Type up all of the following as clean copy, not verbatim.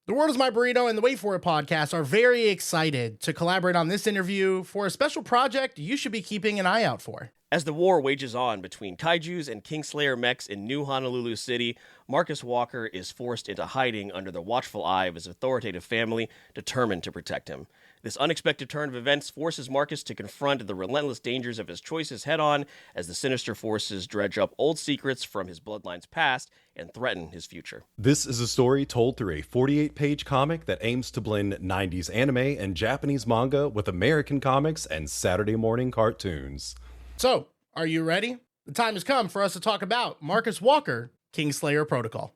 The World is My Burrito and the Wait For It podcast are very excited to collaborate on this interview for a special project you should be keeping an eye out for. As the war wages on between Kaijus and Kingslayer Mechs in New Honolulu City, Marcus Walker is forced into hiding under the watchful eye of his authoritative family, determined to protect him. This unexpected turn of events forces Marcus to confront the relentless dangers of his choices head-on as the sinister forces dredge up old secrets from his bloodline's past and threaten his future. This is a story told through a 48-page comic that aims to blend 90s anime and Japanese manga with American comics and Saturday morning cartoons. So, are you ready? The time has come for us to talk about Marcus Walker, Kingslayer Protocol.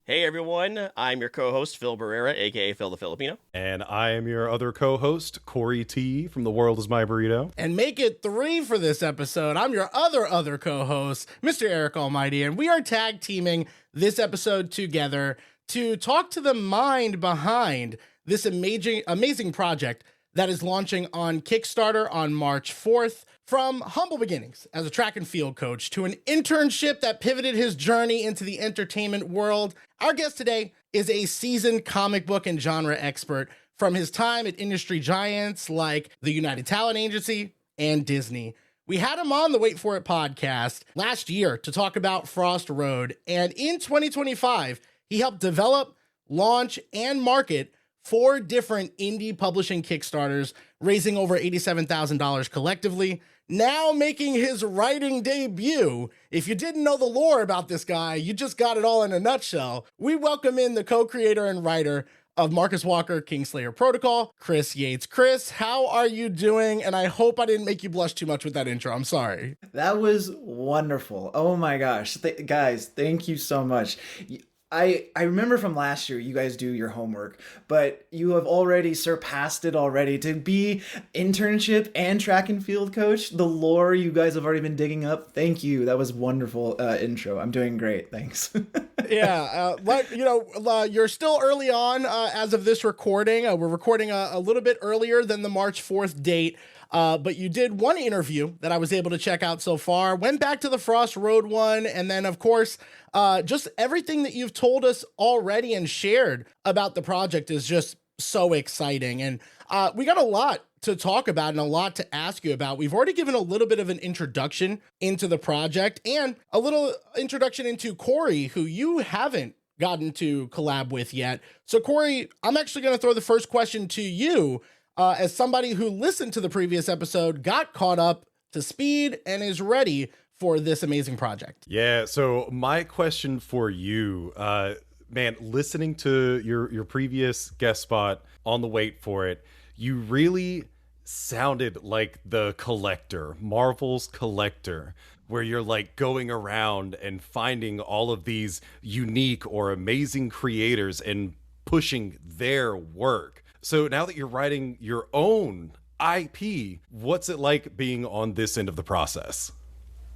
Hey everyone, I'm your co-host Phil Barrera, aka Phil the Filipino. And I am your other co-host, Corey T. from The World is My Burrito. And make it 3 for this episode. I'm your other co-host, Mr. Eric Almighty, and we are tag teaming this episode together to talk to the mind behind this amazing project that is launching on Kickstarter on March 4th. From humble beginnings as a track and field coach to an internship that pivoted his journey into the entertainment world, our guest today is a seasoned comic book and genre expert from his time at industry giants like the United Talent Agency and Disney. We had him on the Wait For It podcast last year to talk about Frost Road, and in 2025, he helped develop, launch, and market 4 different indie publishing Kickstarters, raising over $87,000 collectively. Now making his writing debut. If you didn't know the lore about this guy, you just got it all in a nutshell. We welcome in the co-creator and writer of Marcus Walker, Kingslayer Protocol, Chris Yates. Chris, how are you doing? And I hope I didn't make you blush too much with that intro. I'm sorry. That was wonderful. Oh my gosh. Guys, thank you so much. I remember from last year, you guys do your homework, but you have already surpassed it already. To be internship and track and field coach, the lore you guys have already been digging up. Thank you. That was wonderful intro. I'm doing great. Thanks. Yeah. You're still early on as of this recording. We're recording a little bit earlier than the March 4th date. But you did one interview that I was able to check out so far, went back to the Frost Road one, and then, of course, just everything that you've told us already and shared about the project is just so exciting. And we got a lot to talk about and a lot to ask you about. We've already given a little bit of an introduction into the project and a little introduction into Corey, who you haven't gotten to collab with yet. So, Corey, I'm actually going to throw the first question to you. As somebody who listened to the previous episode, got caught up to speed, and is ready for this amazing project. Yeah, so my question for you, man, listening to your previous guest spot on the Wait For It, you really sounded like the collector, Marvel's collector, where you're like going around and finding all of these unique or amazing creators and pushing their work. So now that you're writing your own IP, what's it like being on this end of the process?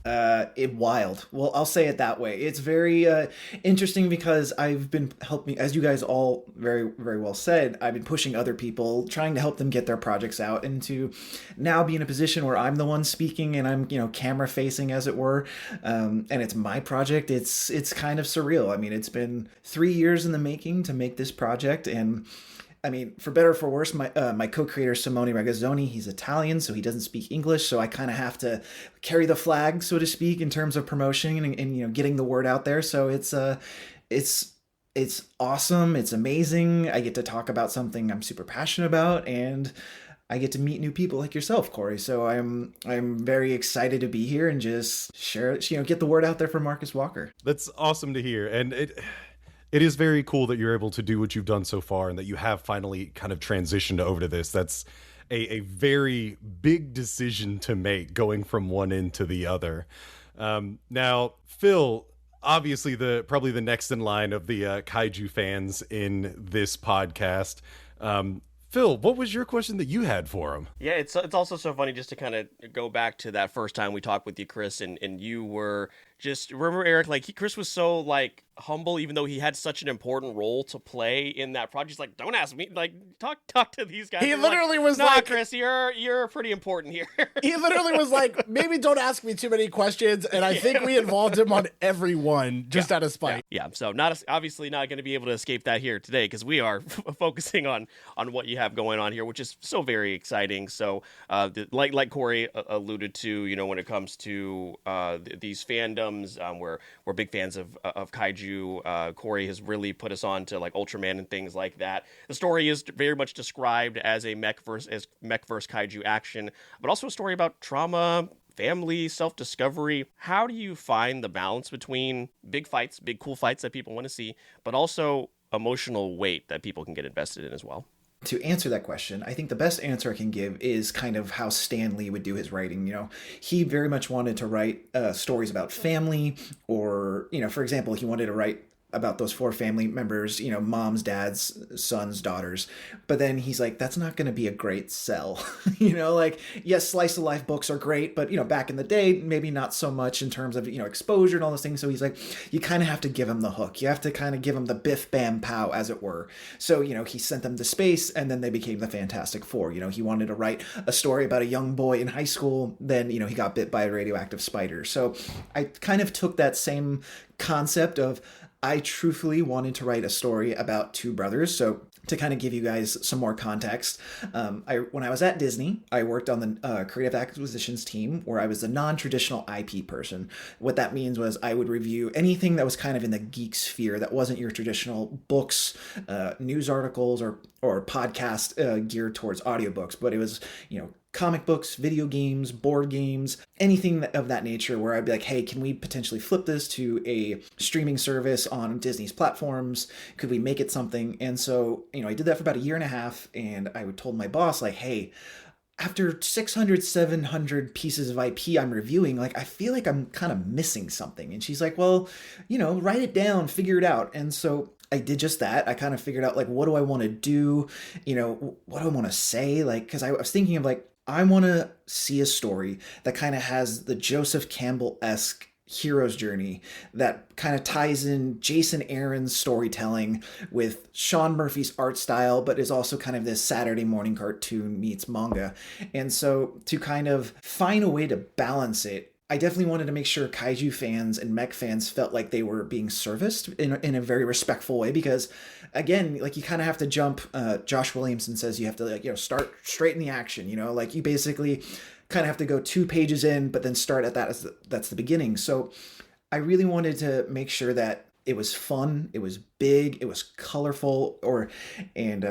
Wild. Well, I'll say it that way. It's very interesting because I've been helping, as you guys all very, very well said, I've been pushing other people, trying to help them get their projects out, and to now be in a position where I'm the one speaking and I'm, camera facing, as it were. And it's my project. It's kind of surreal. I mean, it's been 3 years in the making to make this project, and I mean, for better or for worse, my co-creator, Simone Ragazzoni, he's Italian, so he doesn't speak English, so I kind of have to carry the flag, so to speak, in terms of promotion and getting the word out there. So it's awesome. It's amazing. I get to talk about something I'm super passionate about, and I get to meet new people like yourself, Corey. So I'm very excited to be here and just share, get the word out there for Marcus Walker. That's awesome to hear. And it is very cool that you're able to do what you've done so far and that you have finally kind of transitioned over to this. That's a very big decision to make, going from one end to the other. Now, Phil, obviously probably the next in line of the Kaiju fans in this podcast. Phil, what was your question that you had for him? Yeah, it's also so funny just to kind of go back to that first time we talked with you, Chris, and you were just, remember, Eric, like Chris was so like humble, even though he had such an important role to play in that project. He's like, don't ask me, like talk to these guys. He They're literally like, was nah, like, Chris, you're pretty important here. he literally was like, maybe don't ask me too many questions. And I think we involved him on every one just out of spite. Yeah. So obviously not going to be able to escape that here today, because we are focusing on what you have going on here, which is so very exciting. So like Corey alluded to, when it comes to these fandoms, we're big fans of kaiju. Corey has really put us on to like Ultraman and things like that. The story is very much described as a mech versus kaiju action, but also a story about trauma, family, self-discovery. How do you find the balance between big fights, big cool fights that people want to see, but also emotional weight that people can get invested in as well? To answer that question, I think the best answer I can give is kind of how Stan Lee would do his writing. He very much wanted to write stories about family, or, for example, he wanted to write about those 4 family members, moms, dads, sons, daughters. But then he's like, that's not going to be a great sell. Yes, slice of life books are great, but, back in the day, maybe not so much in terms of, exposure and all those things. So he's like, you kind of have to give him the hook. You have to kind of give him the biff, bam, pow, as it were. So, he sent them to space, and then they became the Fantastic Four. He wanted to write a story about a young boy in high school. Then, he got bit by a radioactive spider. So I kind of took that same concept of, I truthfully wanted to write a story about 2 brothers. So to kind of give you guys some more context, when I was at Disney, I worked on the creative acquisitions team, where I was the non-traditional IP person. What that means was I would review anything that was kind of in the geek sphere that wasn't your traditional books, news articles, or podcast geared towards audiobooks, but it was, comic books, video games, board games, anything of that nature, where I'd be like, hey, can we potentially flip this to a streaming service on Disney's platforms? Could we make it something? And so, I did that for about a year and a half, and I told my boss, like, hey, after 600, 700 pieces of IP I'm reviewing, like, I feel like I'm kind of missing something. And she's like, well, write it down, figure it out. And so I did just that. I kind of figured out, like, what do I want to do? What do I want to say? Like, because I was thinking of, like, I want to see a story that kind of has the Joseph Campbell-esque hero's journey that kind of ties in Jason Aaron's storytelling with Sean Murphy's art style, but is also kind of this Saturday morning cartoon meets manga. And so to kind of find a way to balance it, I definitely wanted to make sure kaiju fans and mech fans felt like they were being serviced in a very respectful way, because again, like, you kind of have to jump. Josh Williamson says you have to, start straight in the action, you basically kind of have to go 2 pages in, but then start at that that's the beginning. So I really wanted to make sure that it was fun, it was big, it was colorful, and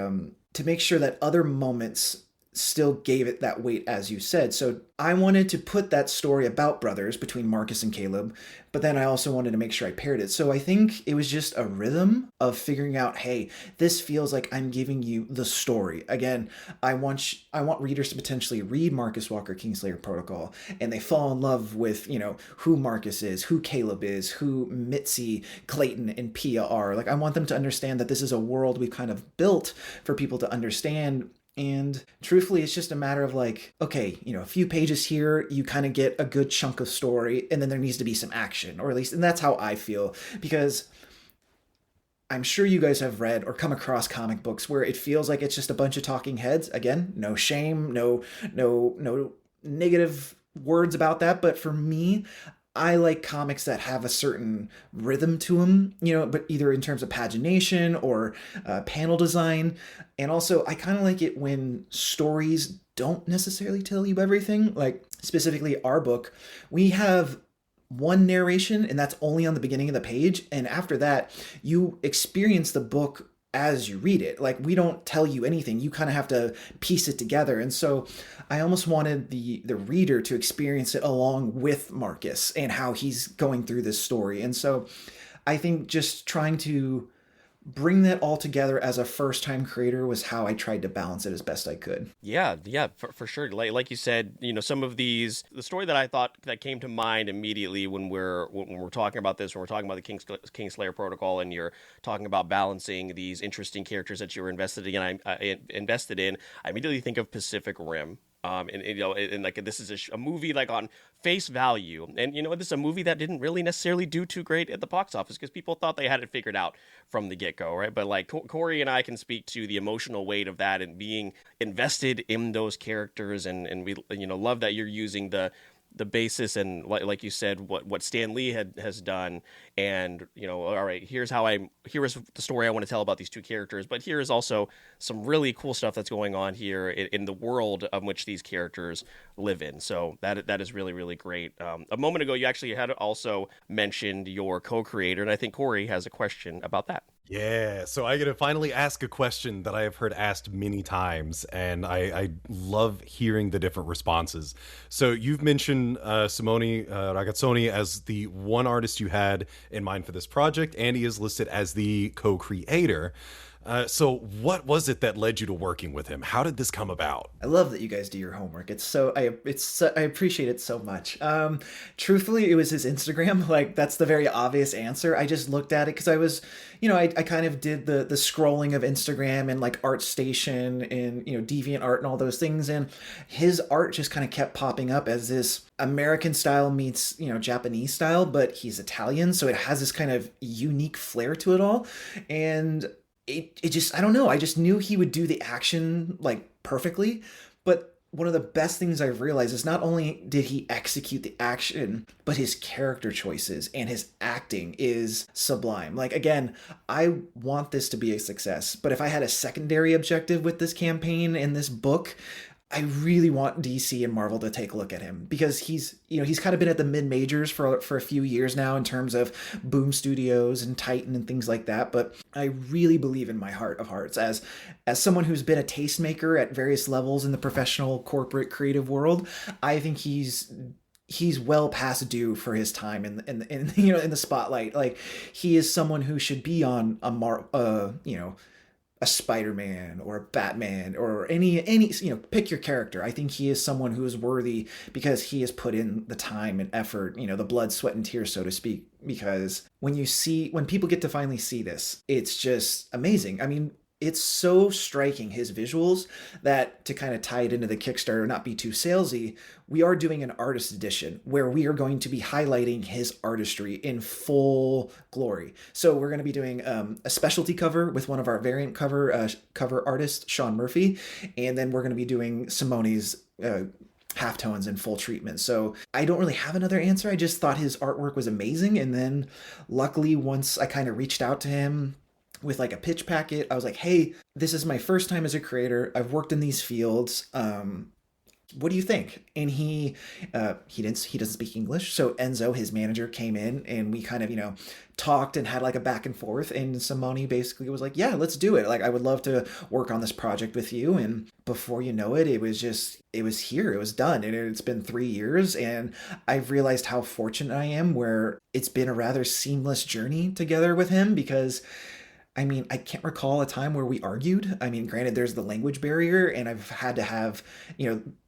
to make sure that other moments still gave it that weight, as you said. So I wanted to put that story about brothers between Marcus and Caleb, but then I also wanted to make sure I paired it. So I think it was just a rhythm of figuring out, hey, this feels like I'm giving you the story. Again, I want readers to potentially read Marcus Walker Kingslayer Protocol, and they fall in love with, who Marcus is, who Caleb is, who Mitzi, Clayton, and Pia are. Like, I want them to understand that this is a world we've kind of built for people to understand. And truthfully, it's just a matter of, like, okay, a few pages here, you kind of get a good chunk of story, and then there needs to be some action, or at least, and that's how I feel, because I'm sure you guys have read or come across comic books where it feels like it's just a bunch of talking heads. Again, no shame, no negative words about that. But for me, I like comics that have a certain rhythm to them, but either in terms of pagination or panel design. And also, I kind of like it when stories don't necessarily tell you everything. Like, specifically our book, we have one narration, and that's only on the beginning of the page. And after that, you experience the book as you read it. Like, we don't tell you anything. You kind of have to piece it together. And so I almost wanted the reader to experience it along with Marcus and how he's going through this story. And so I think just trying to bring that all together as a first-time creator was how I tried to balance it as best I could. Yeah, for sure. Like you said, some of the story that I thought that came to mind immediately when we're talking about this, when we're talking about the Kingslayer Protocol, and you're talking about balancing these interesting characters that you were invested in, I immediately think of Pacific Rim. And like this is a movie like on face value, and this is a movie that didn't really necessarily do too great at the box office because people thought they had it figured out from the get-go, right? But like Corey and I can speak to the emotional weight of that and being invested in those characters, and we love that you're using the basis and like you said what Stan Lee has done, and all right, here's the story I want to tell about these two characters, but here is also some really cool stuff that's going on here in the world of which these characters live in. So that is really, really great. A moment ago you actually had also mentioned your co-creator, and I think Corey has a question about that. Yeah, so I get to finally ask a question that I have heard asked many times, and I love hearing the different responses. So you've mentioned Simone Ragazzoni as the one artist you had in mind for this project, and he is listed as the co-creator. So what was it that led you to working with him? How did this come about? I love that you guys do your homework. I appreciate it so much. Truthfully, it was his Instagram. Like, that's the very obvious answer. I just looked at it because I was, I kind of did the scrolling of Instagram and like ArtStation and, DeviantArt and all those things. And his art just kind of kept popping up as this American style meets, Japanese style, but he's Italian. So it has this kind of unique flair to it all. And it just, I don't know. I just knew he would do the action like perfectly. But one of the best things I've realized is not only did he execute the action, but his character choices and his acting is sublime. Like, again, I want this to be a success, but if I had a secondary objective with this campaign and this book, I really want DC and Marvel to take a look at him because he's kind of been at the mid-majors for a few years now in terms of Boom Studios and Titan and things like that. But I really believe in my heart of hearts as someone who's been a tastemaker at various levels in the professional, corporate, creative world. I think he's well past due for his time in the spotlight. Like, he is someone who should be on a Spider-Man or a Batman or any pick your character. I think he is someone who is worthy because he has put in the time and effort, the blood, sweat, and tears, so to speak. Because when people get to finally see this, it's just amazing. I mean, it's so striking, his visuals, that to kind of tie it into the Kickstarter, not be too salesy, we are doing an artist edition where we are going to be highlighting his artistry in full glory. So we're going to be doing a specialty cover with one of our variant cover artists, Sean Murphy, and then we're going to be doing Simone's halftones in full treatment. So I don't really have another answer. I just thought his artwork was amazing, and then luckily once I kind of reached out to him with like a pitch packet, I was like, hey, this is my first time as a creator. I've worked in these fields. What do you think? And he doesn't speak English. So Enzo, his manager, came in and we kind of, talked and had like a back and forth. And Simone basically was like, yeah, let's do it. Like, I would love to work on this project with you. And before you know it, it was here, it was done. And it's been 3 years. And I've realized how fortunate I am where it's been a rather seamless journey together with him because I mean, I can't recall a time where we argued. I mean, granted, there's the language barrier, and I've had to have,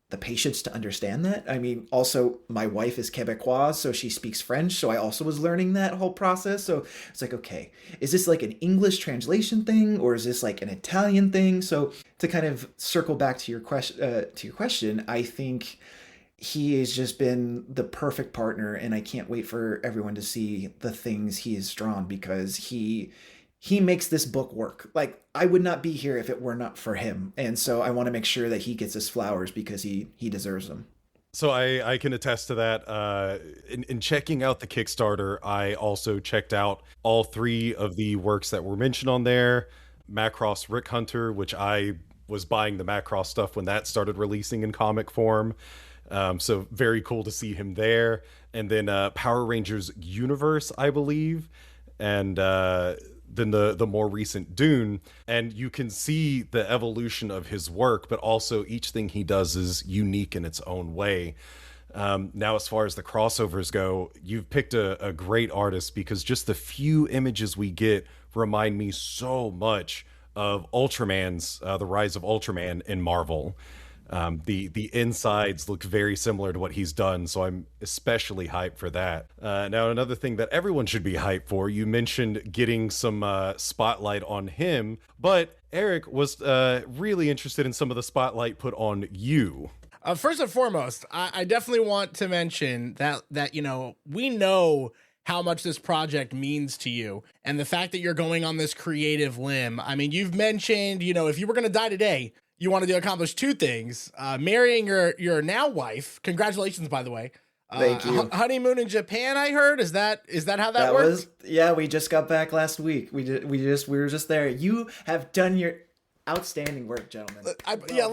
the patience to understand that. I mean, also, my wife is Quebecois, so she speaks French, so I also was learning that whole process. So it's like, okay, is this like an English translation thing, or is this like an Italian thing? So to kind of circle back to your question, I think he has just been the perfect partner, and I can't wait for everyone to see the things he has drawn because he makes this book work. Like, I would not be here if it were not for him. And so I want to make sure that he gets his flowers because he deserves them. So I can attest to that. In checking out the Kickstarter, I also checked out all 3 of the works that were mentioned on there. Macross Rick Hunter, which I was buying the Macross stuff when that started releasing in comic form. So very cool to see him there. And then Power Rangers Universe, I believe. And than the more recent Dune, and you can see the evolution of his work, but also each thing he does is unique in its own way. Now, as far as the crossovers go, you've picked a great artist because just the few images we get remind me so much of Ultraman's The Rise of Ultraman in Marvel. The insides look very similar to what he's done, so I'm especially hyped for that. Now, another thing that everyone should be hyped for, you mentioned getting some spotlight on him, but Eric was really interested in some of the spotlight put on you. First and foremost, I definitely want to mention that we know how much this project means to you, and the fact that you're going on this creative limb. I mean, you've mentioned, if you were going to die today, you wanted to accomplish two things: marrying your now wife. Congratulations, by the way. Thank you. Honeymoon in Japan, I heard. Is that how that works? Yeah, we just got back last week. We were just there. You have done your outstanding work, gentlemen.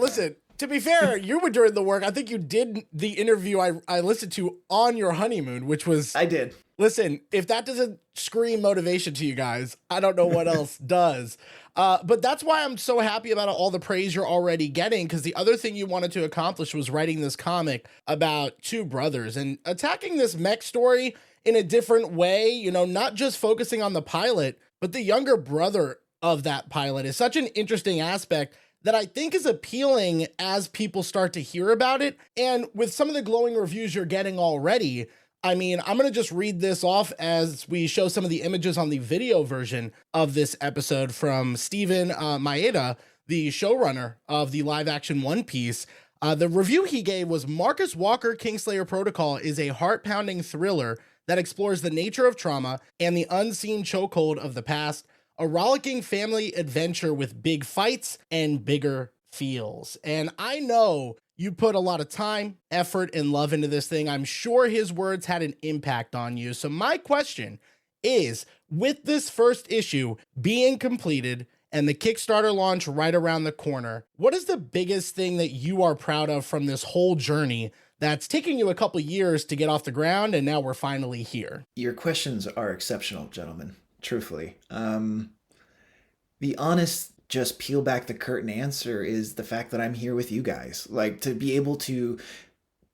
Listen. To be fair, you were doing the work. I think you did the interview I listened to on your honeymoon, which was... I did. Listen, if that doesn't scream motivation to you guys, I don't know what else does. But that's why I'm so happy about all the praise you're already getting, because the other thing you wanted to accomplish was writing this comic about two brothers and attacking this mech story in a different way, not just focusing on the pilot, but the younger brother of that pilot is such an interesting aspect that I think is appealing as people start to hear about it. And with some of the glowing reviews you're getting already, I mean, I'm going to just read this off as we show some of the images on the video version of this episode from Steven Maeda, the showrunner of the live action One Piece. The review he gave was, Marcus Walker Kingslayer Protocol is a heart-pounding thriller that explores the nature of trauma and the unseen chokehold of the past. A rollicking family adventure with big fights and bigger feels. And I know you put a lot of time, effort, and love into this thing. I'm sure his words had an impact on you. So my question is, with this first issue being completed and the Kickstarter launch right around the corner, what is the biggest thing that you are proud of from this whole journey that's taking you a couple years to get off the ground, and now we're finally here? Your questions are exceptional, gentlemen. Truthfully. The honest, just peel back the curtain answer is the fact that I'm here with you guys. Like, to be able to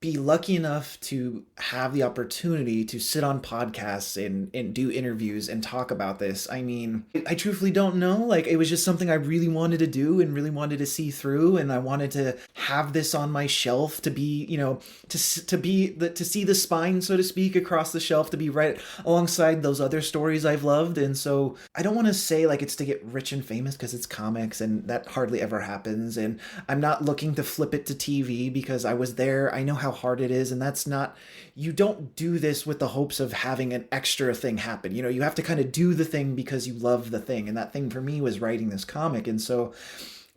be lucky enough to have the opportunity to sit on podcasts and do interviews and talk about this. I mean, I truthfully don't know. Like, it was just something I really wanted to do and really wanted to see through. And I wanted to have this on my shelf to be, to see the spine, so to speak, across the shelf, to be right alongside those other stories I've loved. And so I don't want to say like it's to get rich and famous, because it's comics and that hardly ever happens. And I'm not looking to flip it to TV, because I was there. I know how hard it is, and that's not, you don't do this with the hopes of having an extra thing happen. You have to kind of do the thing because you love the thing, and that thing for me was writing this comic. And so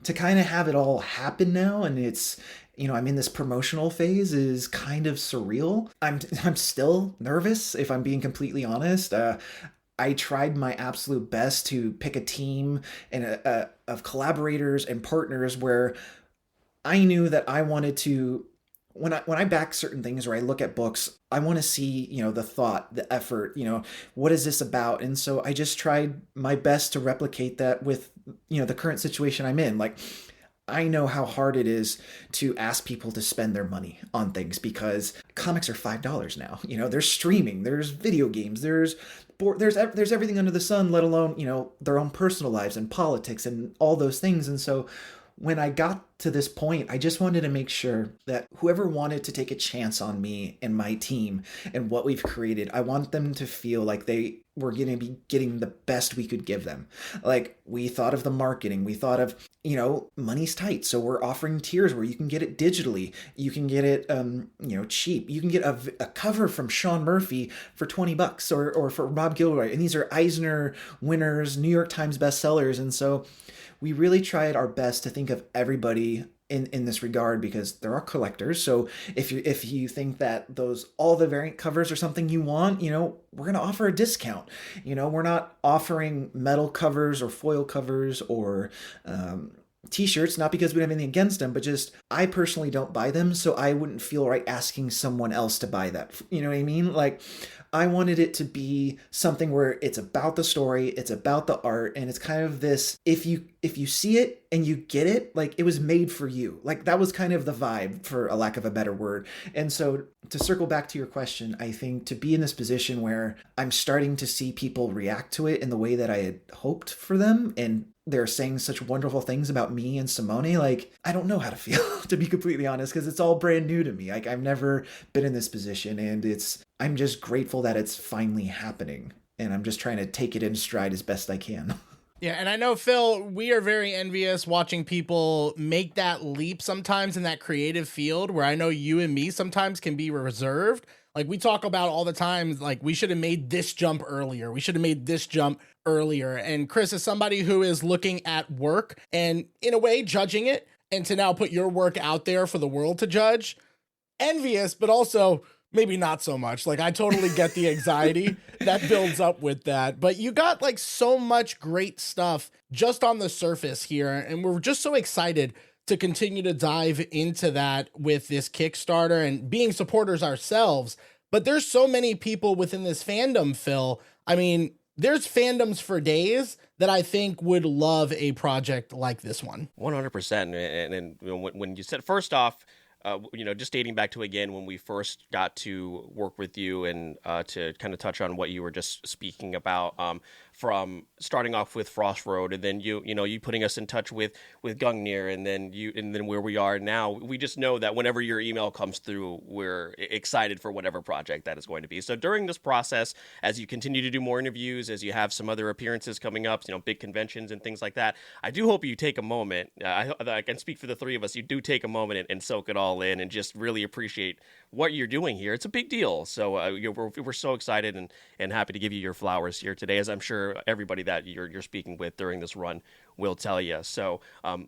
to kind of have it all happen now, and it's, I'm in this promotional phase, is kind of surreal. I'm still nervous, if I'm being completely honest. I tried my absolute best to pick a team and of collaborators and partners where I knew that I wanted to, when I back certain things or I look at books, I want to see, the thought, the effort, what is this about? And so I just tried my best to replicate that with, the current situation I'm in. Like, I know how hard it is to ask people to spend their money on things, because comics are $5 now. There's streaming, there's video games, there's everything under the sun, let alone, their own personal lives and politics and all those things. And so when I got to this point, I just wanted to make sure that whoever wanted to take a chance on me and my team and what we've created, I want them to feel like they were going to be getting the best we could give them. Like, we thought of the marketing, we thought of, money's tight. So we're offering tiers where you can get it digitally. You can get it, cheap. You can get a cover from Sean Murphy for $20 or for Rob Gilroy. And these are Eisner winners, New York Times bestsellers. And so we really tried our best to think of everybody in this regard, because there are collectors. So if you think that all the variant covers are something you want, we're going to offer a discount. We're not offering metal covers or foil covers or t-shirts, not because we have anything against them, but just I personally don't buy them, so I wouldn't feel right asking someone else to buy that. You know what I mean? Like, I wanted it to be something where it's about the story, it's about the art, and it's kind of this, if you see it and you get it, like, it was made for you. Like, that was kind of the vibe, for a lack of a better word. And so to circle back to your question, I think to be in this position where I'm starting to see people react to it in the way that I had hoped for them, and they're saying such wonderful things about me and Simone, like, I don't know how to feel, to be completely honest, because it's all brand new to me. Like, I've never been in this position, and I'm just grateful that it's finally happening, and I'm just trying to take it in stride as best I can. Yeah, and I know, Phil, we are very envious watching people make that leap sometimes in that creative field where I know you and me sometimes can be reserved. Like we talk about all the time, like we should have made this jump earlier. We should have made this jump earlier. And Chris, is somebody who is looking at work and in a way judging it, and to now put your work out there for the world to judge, envious, but also maybe not so much. Like I totally get the anxiety that builds up with that, but you got like so much great stuff just on the surface here. And we're just so excited to continue to dive into that with this Kickstarter and being supporters ourselves. But there's so many people within this fandom, Phil. I mean, there's fandoms for days that I think would love a project like this one. 100%. And you know, when you said, first off, just dating back to, again, when we first got to work with you and to kind of touch on what you were just speaking about, from starting off with Frost Road, and then you putting us in touch with Gungnir, and then where we are now. We just know that whenever your email comes through, we're excited for whatever project that is going to be. So during this process, as you continue to do more interviews, as you have some other appearances coming up, big conventions and things like that, I do hope you take a moment. I can speak for the three of us. You do take a moment and soak it all in and just really appreciate what you're doing here. It's a big deal. So we're so excited and happy to give you your flowers here today, as I'm sure everybody that you're speaking with during this run will tell you. So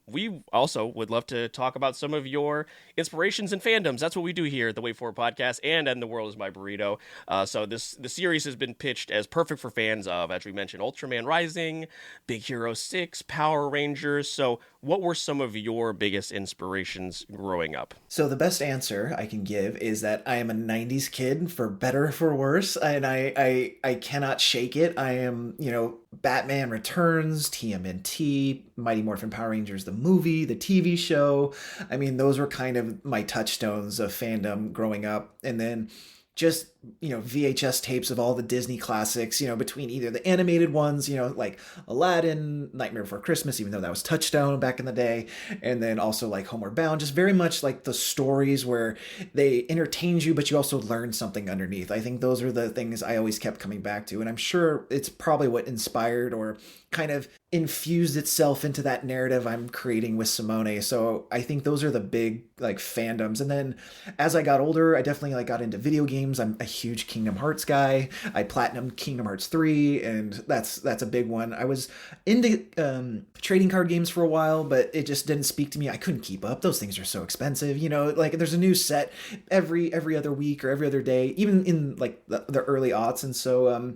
we also would love to talk about some of your inspirations and fandoms. That's what we do here at the Wait For It podcast and The World Is My Burrito. So the series has been pitched as perfect for fans of, as we mentioned, Ultraman Rising, Big Hero 6, Power Rangers. So what were some of your biggest inspirations growing up? So the best answer I can give is that I am a 90s kid, for better or for worse, and I cannot shake it. I am, Batman Returns, TMNT, Mighty Morphin Power Rangers, the movie, the TV show. I mean, those were kind of my touchstones of fandom growing up. And then just, VHS tapes of all the Disney classics, between either the animated ones, like Aladdin, Nightmare Before Christmas, even though that was Touchstone back in the day, and then also like Homeward Bound, just very much like the stories where they entertained you, but you also learned something underneath. I think those are the things I always kept coming back to, and I'm sure it's probably what inspired or kind of infused itself into that narrative I'm creating with Simone. So I think those are the big like fandoms. And then as I got older, I definitely got into video games. I'm a huge Kingdom Hearts guy. I platinumed Kingdom Hearts 3, and that's a big one. I was into trading card games for a while, but it just didn't speak to me. I couldn't keep up. Those things are so expensive. There's a new set every other week or every other day, even in like the early aughts. And so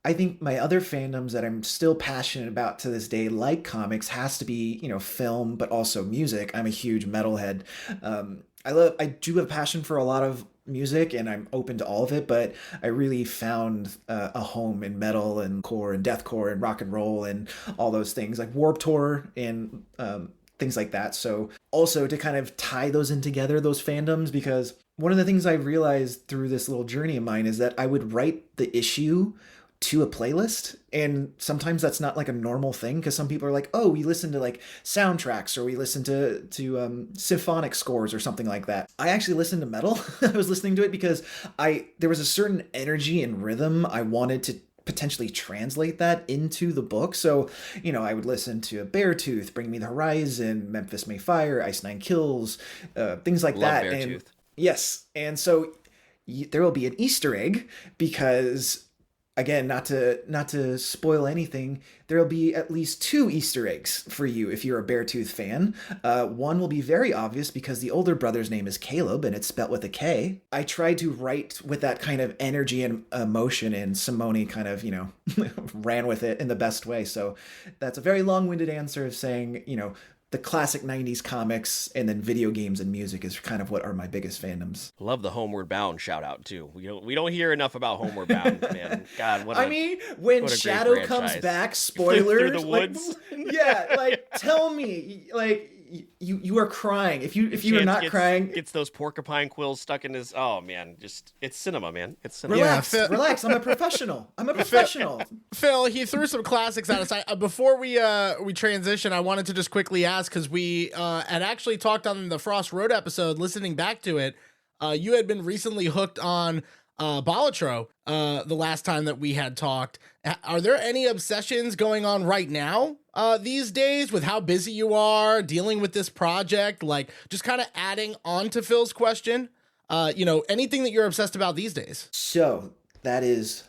I think my other fandoms that I'm still passionate about to this day, like comics, has to be, film, but also music. I'm a huge metalhead. I do have passion for a lot of music, and I'm open to all of it, but I really found a home in metal and core and deathcore and rock and roll and all those things, like Warped Tour and things like that. So also to kind of tie those in together, those fandoms, because one of the things I realized through this little journey of mine is that I would write the issue to a playlist, and sometimes that's not like a normal thing, because some people are like, oh, we listen to like soundtracks, or we listen to symphonic scores or something like that. I actually listened to metal. I was listening to it because there was a certain energy and rhythm I wanted to potentially translate that into the book. So I would listen to Beartooth, Bring Me the Horizon, Memphis May Fire, Ice Nine Kills, things like that. Beartooth. Yes, and so there will be an Easter egg, because again, not to spoil anything, there will be at least 2 Easter eggs for you if you're a Beartooth fan. One will be very obvious because the older brother's name is Caleb, and it's spelt with a K. I tried to write with that kind of energy and emotion, and Simone kind of, ran with it in the best way. So that's a very long-winded answer of saying, the classic 90s comics and then video games and music is kind of what are my biggest fandoms. Love the Homeward Bound shout out too. We don't hear enough about Homeward Bound, man. God, when Shadow comes back, spoilers. Through the woods. Tell me, you are crying. If you are not crying, gets those porcupine quills stuck in his. Oh man, it's cinema, man. It's cinema. Relax. I'm a professional. Phil, he threw some classics at us. Before we transition, I wanted to just quickly ask, because we had actually talked on the Frost Road episode. Listening back to it, you had been recently hooked on Balatro the last time that we had talked. Are there any obsessions going on right now these days with how busy you are dealing with this project? Like, just kind of adding on to Phil's question, anything that you're obsessed about these days? So that is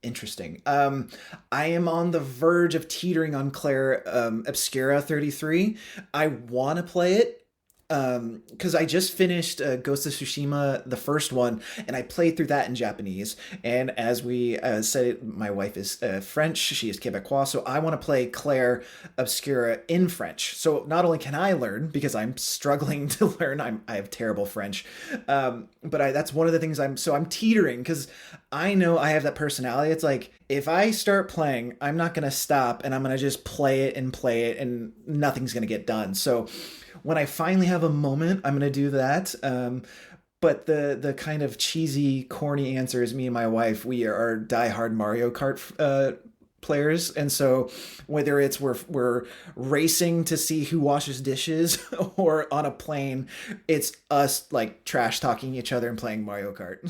interesting. I am on the verge of teetering on Claire Obscura 33. I want to play it because I just finished Ghost of Tsushima, the first one, and I played through that in Japanese. And as we said, my wife is French, she is Quebecois, so I want to play Claire Obscura in French. So not only can I learn, because I'm struggling to learn, I have terrible French, but that's one of the things I'm teetering, because I know I have that personality. It's like, if I start playing, I'm not going to stop, and I'm going to just play it, and nothing's going to get done. So when I finally have a moment, I'm going to do that. But the kind of cheesy, corny answer is me and my wife, we are diehard Mario Kart players. And so whether it's we're racing to see who washes dishes or on a plane, it's us like trash talking each other and playing Mario Kart.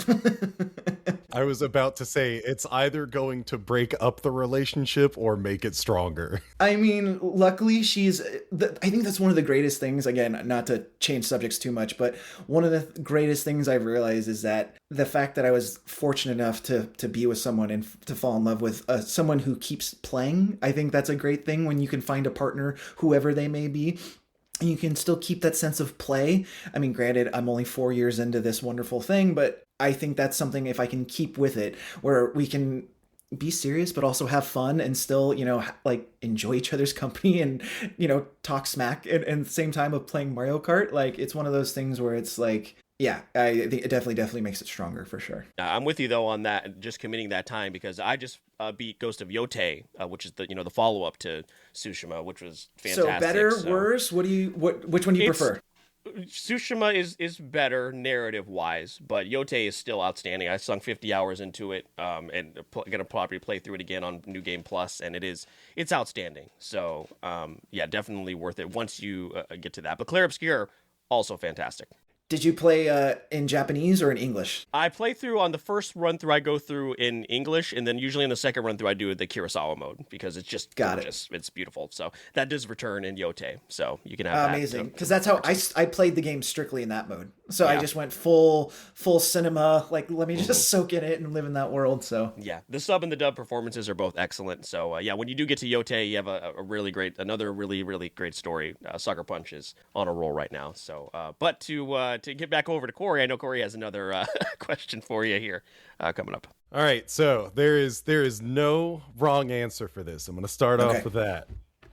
I was about to say, it's either going to break up the relationship or make it stronger. I mean, luckily I think that's one of the greatest things, again, not to change subjects too much, but one of the greatest things I've realized is that the fact that I was fortunate enough to be with someone and to fall in love with someone who keeps playing. I think that's a great thing when you can find a partner, whoever they may be, and you can still keep that sense of play. I mean, granted, I'm only 4 years into this wonderful thing, but I think that's something, if I can keep with it, where we can be serious but also have fun and still, like enjoy each other's company and, talk smack and at the same time of playing Mario Kart. Like, it's one of those things where it's like, yeah, I think it definitely makes it stronger for sure. I'm with you though on that, just committing that time, because I just beat Ghost of Yates, which is the follow up to Tsushima, which was fantastic. So better, worse? Which one do you prefer? Tsushima is better narrative wise, but Yote is still outstanding. I sunk 50 hours into it, and gonna probably play through it again on New Game Plus, and it's outstanding. So yeah, definitely worth it once you get to that. But Claire Obscure, also fantastic. Did you play in Japanese or in English? I play through on the first run through. I go through in English, and then usually in the second run through, I do the Kurosawa mode because it's just gorgeous. It's beautiful. So that does return in Yote. So you can have that. Amazing, because that's how I played the game strictly in that mode. So yeah. I just went full cinema. Like, let me just soak in it and live in that world. So yeah, the sub and the dub performances are both excellent. So yeah, when you do get to Yote, you have another really great story. Sucker Punch is on a roll right now. So but to get back over to Corey, I know Corey has another question for you here coming up. All right, so there is no wrong answer for this. I'm going to start off with that.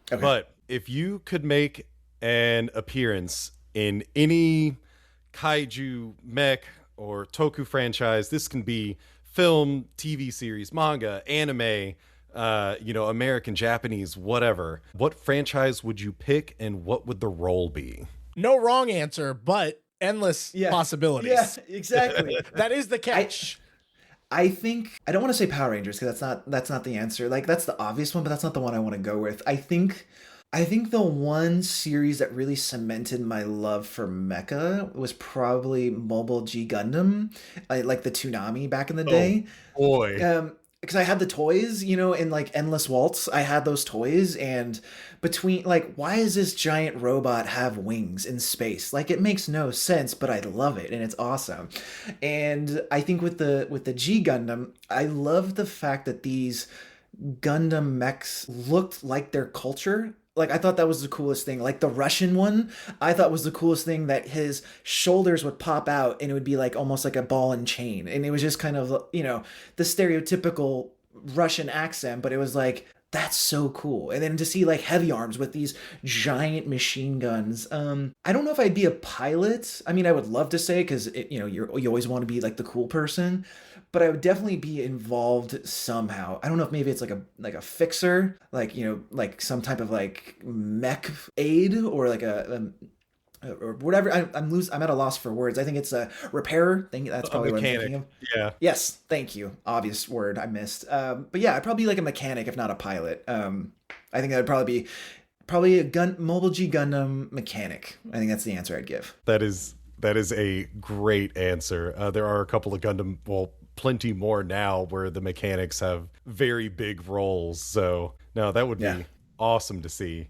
Okay. But if you could make an appearance in any kaiju, mech, or toku franchise, this can be film, TV series, manga, anime, American, Japanese, whatever. What franchise would you pick, and what would the role be? No wrong answer, but endless possibilities. Yeah, exactly. That is the catch. I think, I don't want to say Power Rangers because that's not the answer. Like, that's the obvious one, but that's not the one I want to go with. I think the one series that really cemented my love for mecha was probably Mobile G Gundam, like the Toonami back in the day. Boy. Because I had the toys, in like Endless Waltz, I had those toys, and between, like, why does this giant robot have wings in space? Like, it makes no sense, but I love it, and it's awesome. And I think with the G Gundam, I love the fact that these Gundam mechs looked like their culture. Like, I thought that was the coolest thing. Like, the Russian one, I thought was the coolest thing, that his shoulders would pop out and it would be like almost like a ball and chain. And it was just kind of, the stereotypical Russian accent, but it was like, that's so cool. And then to see like heavy arms with these giant machine guns. I don't know if I'd be a pilot. I mean, I would love to say, because you always want to be like the cool person, but I would definitely be involved somehow. I don't know if maybe it's like a fixer, like like some type of like mech aid, or like or whatever. I'm at a loss for words. I think it's a repairer thing. That's probably what I'm thinking of. Yeah. Yes. Thank you. Obvious word I missed. But yeah, I'd probably be like a mechanic, if not a pilot. I think that would probably be a Mobile G Gundam mechanic. I think that's the answer I'd give. That is That is a great answer. There are a couple of Gundam, well, plenty more now where the mechanics have very big roles. So no, that would be awesome to see.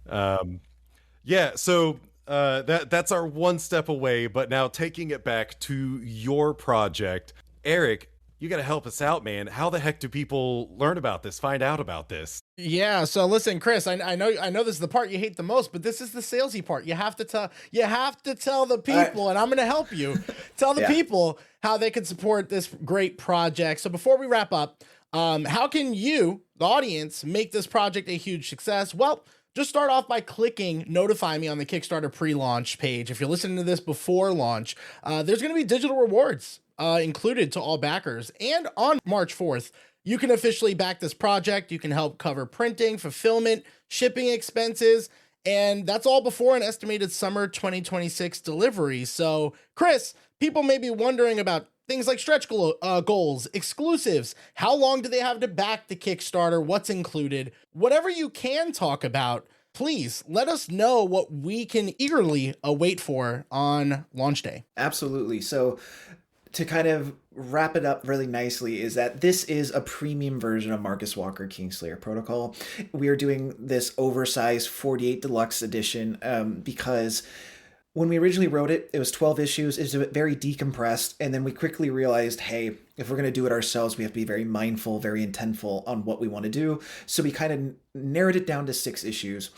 So that's our one step away. But now taking it back to your project, Eric, you got to help us out, man. How the heck do people learn about this, find out about this? Yeah, so listen, Chris, I know this is the part you hate the most, but this is the salesy part. You have to tell the people, and I'm going to help you tell the people how they can support this great project. So before we wrap up, how can you, the audience, make this project a huge success? Well, just start off by clicking notify me on the Kickstarter pre-launch page. If you're listening to this before launch, there's going to be digital rewards included to all backers. And on March 4th, you can officially back this project. You can help cover printing, fulfillment, shipping expenses, and that's all before an estimated summer 2026 delivery. So, Chris, people may be wondering about things like stretch goals, exclusives. How long do they have to back the Kickstarter? What's included? Whatever you can talk about, please let us know what we can eagerly await for on launch day. Absolutely. So to kind of wrap it up really nicely is that this is a premium version of Marcus Walker Kingslayer Protocol. We are doing this oversized 48 deluxe edition because when we originally wrote it, it was 12 issues. It was very decompressed. And then we quickly realized, hey, if we're going to do it ourselves, we have to be very mindful, very intentful on what we want to do. So we kind of narrowed it down to 6 issues.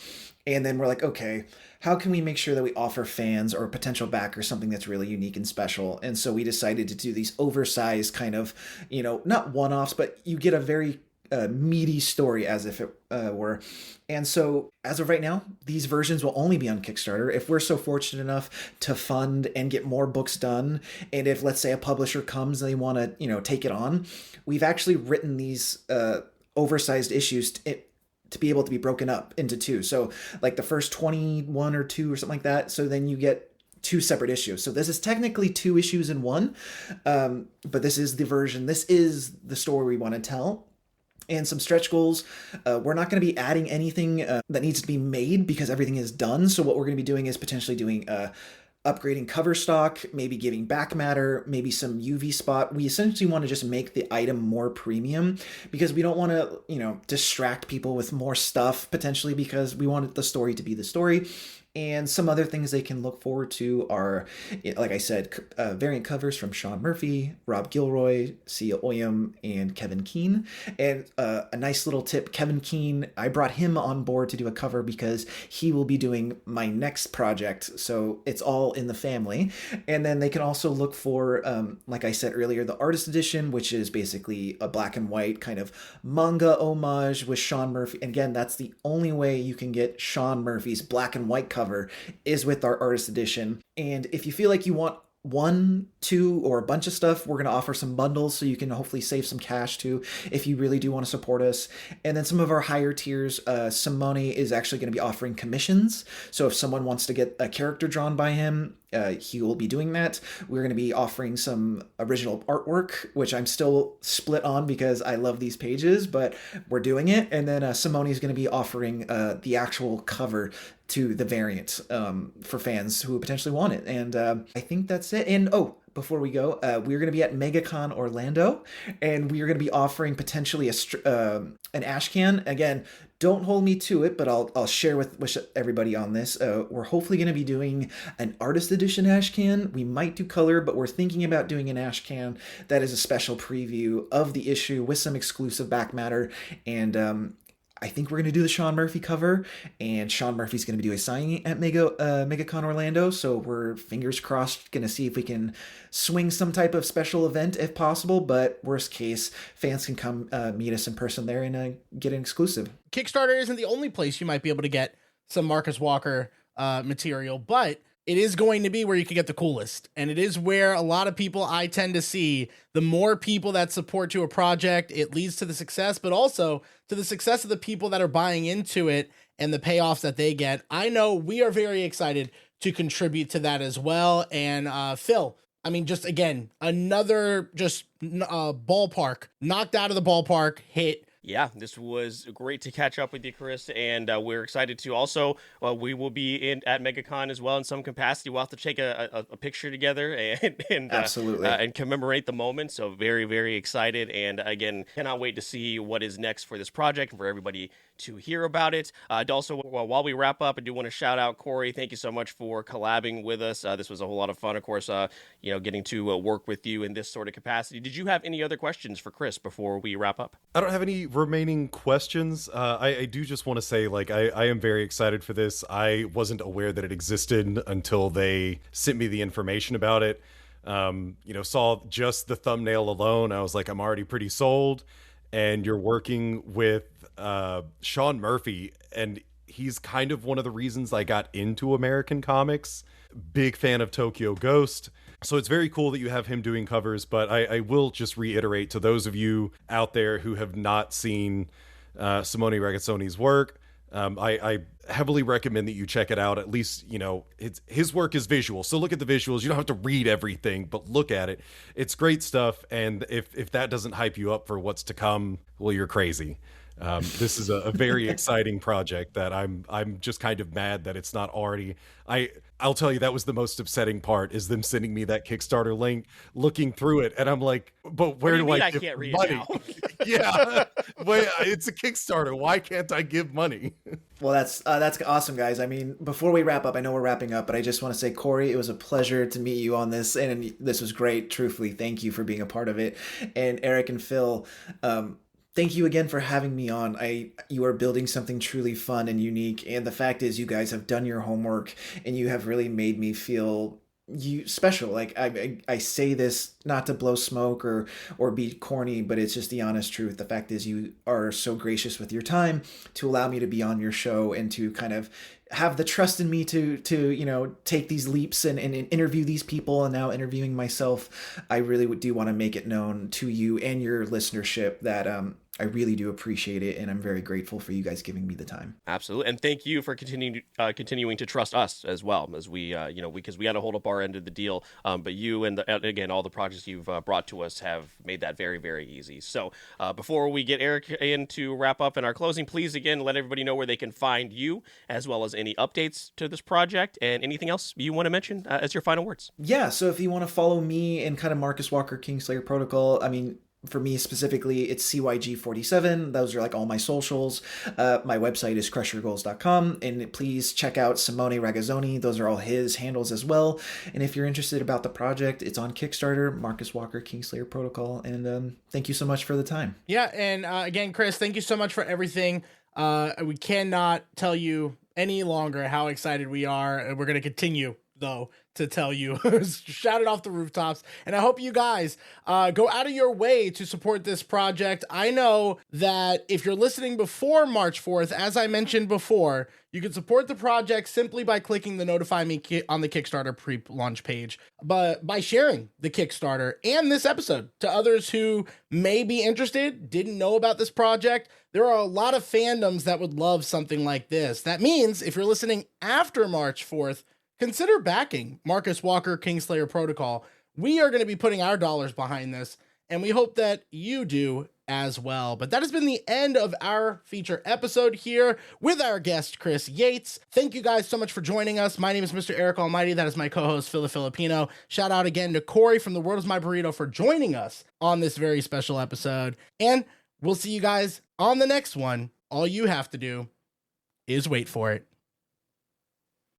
And then we're like, okay, how can we make sure that we offer fans or potential backers something that's really unique and special? And so we decided to do these oversized kind of, not one-offs, but you get a very meaty story as if it were. And so as of right now, these versions will only be on Kickstarter. If we're so fortunate enough to fund and get more books done, and if, let's say, a publisher comes and they want to, take it on, we've actually written these oversized issues to be able to be broken up into 2. So like the first 21 or 2 or something like that. So then you get 2 separate issues. So this is technically 2 issues in one, but this is the version. This is the story we want to tell. And some stretch goals. We're not going to be adding anything that needs to be made because everything is done. So what we're going to be doing is potentially doing upgrading cover stock, maybe giving back matter, maybe some UV spot. We essentially want to just make the item more premium because we don't want to, distract people with more stuff potentially because we want the story to be the story. And some other things they can look forward to are, like I said, variant covers from Sean Murphy, Rob Gilroy, Sia Oyam, and Kevin Keane. And a nice little tip, Kevin Keane, I brought him on board to do a cover because he will be doing my next project. So it's all in the family. And then they can also look for, like I said earlier, the artist edition, which is basically a black and white kind of manga homage with Sean Murphy. And again, that's the only way you can get Sean Murphy's black and white cover is with our artist edition. And if you feel like you want 1, 2, or a bunch of stuff, we're going to offer some bundles so you can hopefully save some cash too if you really do want to support us. And then some of our higher tiers, Simone is actually going to be offering commissions. So if someone wants to get a character drawn by him, he will be doing that. We're going to be offering some original artwork, which I'm still split on because I love these pages, but we're doing it. And then Simone is going to be offering the actual cover to the variant for fans who potentially want it. And I think that's it. And before we go, we're going to be at MegaCon Orlando, and we are going to be offering potentially an ash can. Again, don't hold me to it, but I'll share with everybody on this. We're hopefully going to be doing an artist edition ash can. We might do color, but we're thinking about doing an ash can that is a special preview of the issue with some exclusive back matter. And I think we're going to do the Sean Murphy cover, and Sean Murphy's going to be doing a signing at MegaCon Orlando. So we're fingers crossed going to see if we can swing some type of special event if possible. But worst case, fans can come meet us in person there and get an exclusive. Kickstarter isn't the only place you might be able to get some Marcus Walker material, but it is going to be where you can get the coolest. And it is where a lot of people I tend to see, the more people that support to a project, it leads to the success, but also to the success of the people that are buying into it and the payoffs that they get. I know we are very excited to contribute to that as well. And Phil, I mean, just again, another ballpark, knocked out of the ballpark hit Yeah, this was great to catch up with you, Chris, and we're excited to also, we will be at MegaCon as well in some capacity. We'll have to take a picture together and Absolutely. And commemorate the moment. So very, very excited, and again, cannot wait to see what is next for this project and for everybody to hear about it. Also, while we wrap up, I do want to shout out Corey. Thank you so much for collabing with us. This was a whole lot of fun, of course, getting to work with you in this sort of capacity. Did you have any other questions for Chris before we wrap up? I don't have any remaining questions. I do just want to say, like, I am very excited for this. I wasn't aware that it existed until they sent me the information about it. Saw just the thumbnail alone. I was like, I'm already pretty sold. And you're working with Sean Murphy, and he's kind of one of the reasons I got into American comics. Big fan of Tokyo Ghost. So it's very cool that you have him doing covers, but I will just reiterate to those of you out there who have not seen Simone Ragazzoni's work, I heavily recommend that you check it out. At least, his work is visual. So look at the visuals. You don't have to read everything, but look at it. It's great stuff. And if that doesn't hype you up for what's to come, well, you're crazy. This is a very exciting project that I'm just kind of mad that it's not already. I'll tell you, that was the most upsetting part, is them sending me that Kickstarter link, looking through it, and I'm like, but where do I give can't read money? it now? Yeah, wait, it's a Kickstarter. Why can't I give money? Well, that's awesome, guys. I mean, before we wrap up, I know we're wrapping up, but I just want to say, Corey, it was a pleasure to meet you on this, and this was great. Truthfully, thank you for being a part of it. And Eric and Phil, thank you again for having me on. You are building something truly fun and unique, and the fact is, you guys have done your homework, and you have really made me feel special. Like, I say this not to blow smoke or be corny, but it's just the honest truth. The fact is, you are so gracious with your time to allow me to be on your show and to kind of have the trust in me to take these leaps and interview these people, and now interviewing myself. I really do want to make it known to you and your listenership that I really do appreciate it, and I'm very grateful for you guys giving me the time. Absolutely, and thank you for continuing to trust us as well, as we because we had to hold up our end of the deal. But you and again, all the projects you've brought to us have made that very, very easy. So before we get Eric in to wrap up in our closing, please again let everybody know where they can find you, as well as any updates to this project and anything else you want to mention as your final words. Yeah, so if you want to follow me and kind of Marcus Walker Kingslayer Protocol, I mean, for me specifically, it's CYG47. Those are like all my socials. My website is crushyourgoals.com, and please check out Simone Ragazzoni. Those are all his handles as well. And if you're interested about the project, it's on Kickstarter, Marcus Walker Kingslayer Protocol. And thank you so much for the time. Yeah, and again, Chris, thank you so much for everything. We cannot tell you any longer how excited we are, and we're going to continue, though, to tell you. Shout it off the rooftops. And I hope you guys go out of your way to support this project. I know that if you're listening before March 4th, as I mentioned before, you can support the project simply by clicking the Notify Me on the Kickstarter pre-launch page, but by sharing the Kickstarter and this episode to others who may be interested, didn't know about this project. There are a lot of fandoms that would love something like this. That means if you're listening after March 4th, consider backing Marcus Walker Kingslayer Protocol. We are going to be putting our dollars behind this, and we hope that you do as well. But that has been the end of our feature episode here with our guest, Chris Yates. Thank you guys so much for joining us. My name is Mr. Eric Almighty. That is my co-host, Phil the Filipino. Shout out again to Corey from The World is My Burrito for joining us on this very special episode. And we'll see you guys on the next one. All you have to do is wait for it.